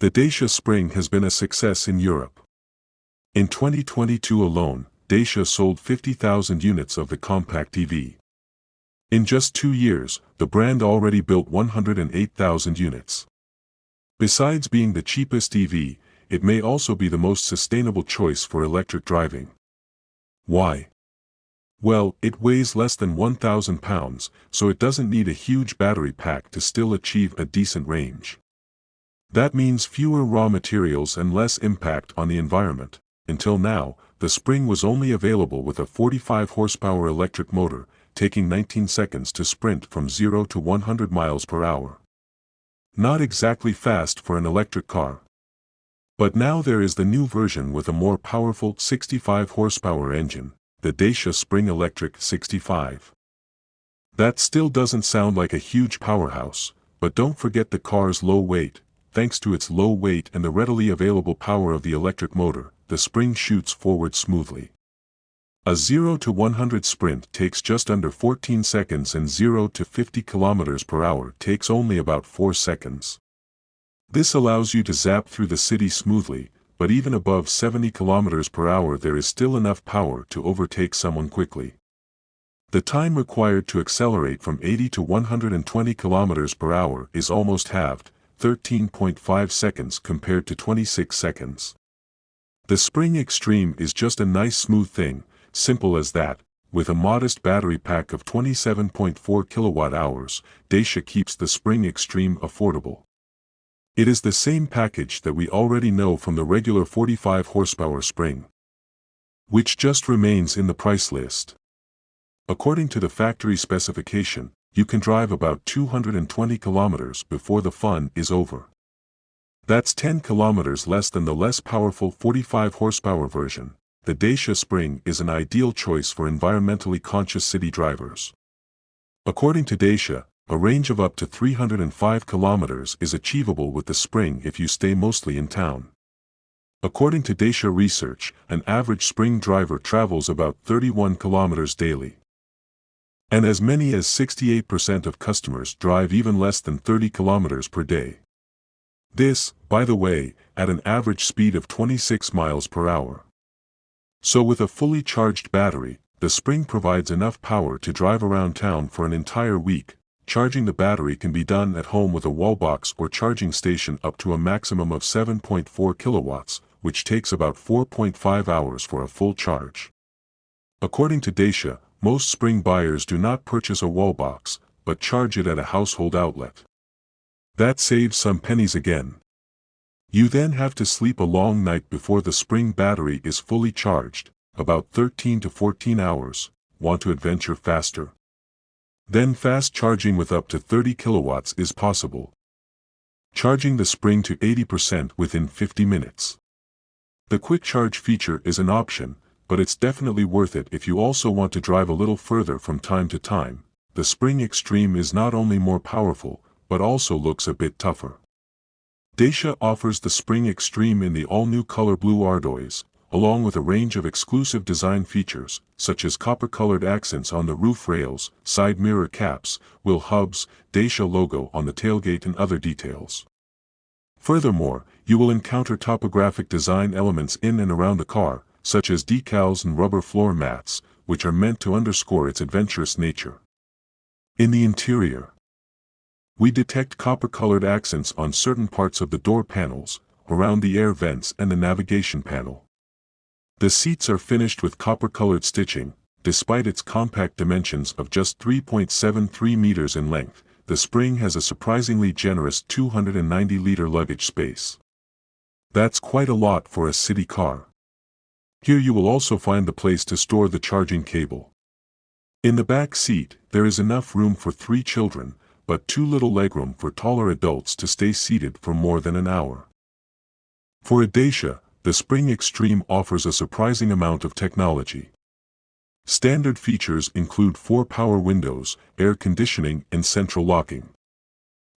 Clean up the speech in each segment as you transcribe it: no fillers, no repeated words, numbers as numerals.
The Dacia Spring has been a success in Europe. In 2022 alone, Dacia sold 50,000 units of the compact EV. In just 2 years, the brand already built 108,000 units. Besides being the cheapest EV, it may also be the most sustainable choice for electric driving. Why? Well, it weighs less than 1,000 pounds, so it doesn't need a huge battery pack to still achieve a decent range. That means fewer raw materials and less impact on the environment. Until now, the Spring was only available with a 45 horsepower electric motor, taking 19 seconds to sprint from 0 to 100 miles per hour. Not exactly fast for an electric car. But now there is the new version with a more powerful 65 horsepower engine, the Dacia Spring Electric 65. That still doesn't sound like a huge powerhouse, but don't forget the car's low weight. Thanks to its low weight and the readily available power of the electric motor, the Spring shoots forward smoothly. A 0 to 100 sprint takes just under 14 seconds and 0 to 50 km per hour takes only about 4 seconds. This allows you to zap through the city smoothly, but even above 70 km per hour there is still enough power to overtake someone quickly. The time required to accelerate from 80 to 120 km per hour is almost halved, 13.5 seconds compared to 26 seconds. The Spring Extreme is just a nice smooth thing, simple as that. With a modest battery pack of 27.4 kilowatt-hours, Dacia keeps the Spring Extreme affordable. It is the same package that we already know from the regular 45 horsepower Spring, which just remains in the price list. According to the factory specification, you can drive about 220 kilometers before the fun is over. That's 10 kilometers less than the less powerful 45 horsepower version. The Dacia Spring is an ideal choice for environmentally conscious city drivers. According to Dacia, a range of up to 305 kilometers is achievable with the Spring if you stay mostly in town. According to Dacia research, an average Spring driver travels about 31 kilometers daily. And as many as 68% of customers drive even less than 30 kilometers per day. This, by the way, at an average speed of 26 miles per hour. So with a fully charged battery, the Spring provides enough power to drive around town for an entire week. Charging the battery can be done at home with a wall box or charging station up to a maximum of 7.4 kilowatts, which takes about 4.5 hours for a full charge. According to Dacia, most Spring buyers do not purchase a wall box, but charge it at a household outlet. That saves some pennies again. You then have to sleep a long night before the Spring battery is fully charged, about 13 to 14 hours. Want to adventure faster? Then fast charging with up to 30 kilowatts is possible. Charging the Spring to 80% within 50 minutes. The quick charge feature is an option, but it's definitely worth it if you also want to drive a little further from time to time. The Spring Extreme is not only more powerful, but also looks a bit tougher. Dacia offers the Spring Extreme in the all-new color blue Ardoise, along with a range of exclusive design features, such as copper-colored accents on the roof rails, side mirror caps, wheel hubs, Dacia logo on the tailgate and other details. Furthermore, you will encounter topographic design elements in and around the car, such as decals and rubber floor mats, which are meant to underscore its adventurous nature. In the interior, we detect copper-colored accents on certain parts of the door panels, around the air vents and the navigation panel. The seats are finished with copper-colored stitching. Despite its compact dimensions of just 3.73 meters in length, the Spring has a surprisingly generous 290-liter luggage space. That's quite a lot for a city car. Here you will also find the place to store the charging cable. In the back seat, there is enough room for 3 children, but too little legroom for taller adults to stay seated for more than an hour. For a Dacia, the Spring Extreme offers a surprising amount of technology. Standard features include 4 power windows, air conditioning and central locking.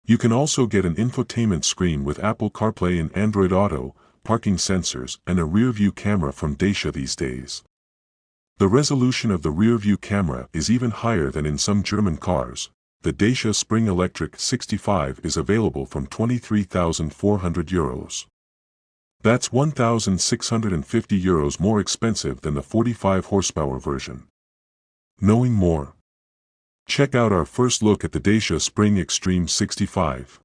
You can also get an infotainment screen with Apple CarPlay and Android Auto, parking sensors and a rear-view camera from Dacia these days. The resolution of the rear-view camera is even higher than in some German cars, the Dacia Spring Electric 65 is available from €23,400. That's €1,650 more expensive than the 45 horsepower version. Knowing more? Check out our first look at the Dacia Spring Extreme 65.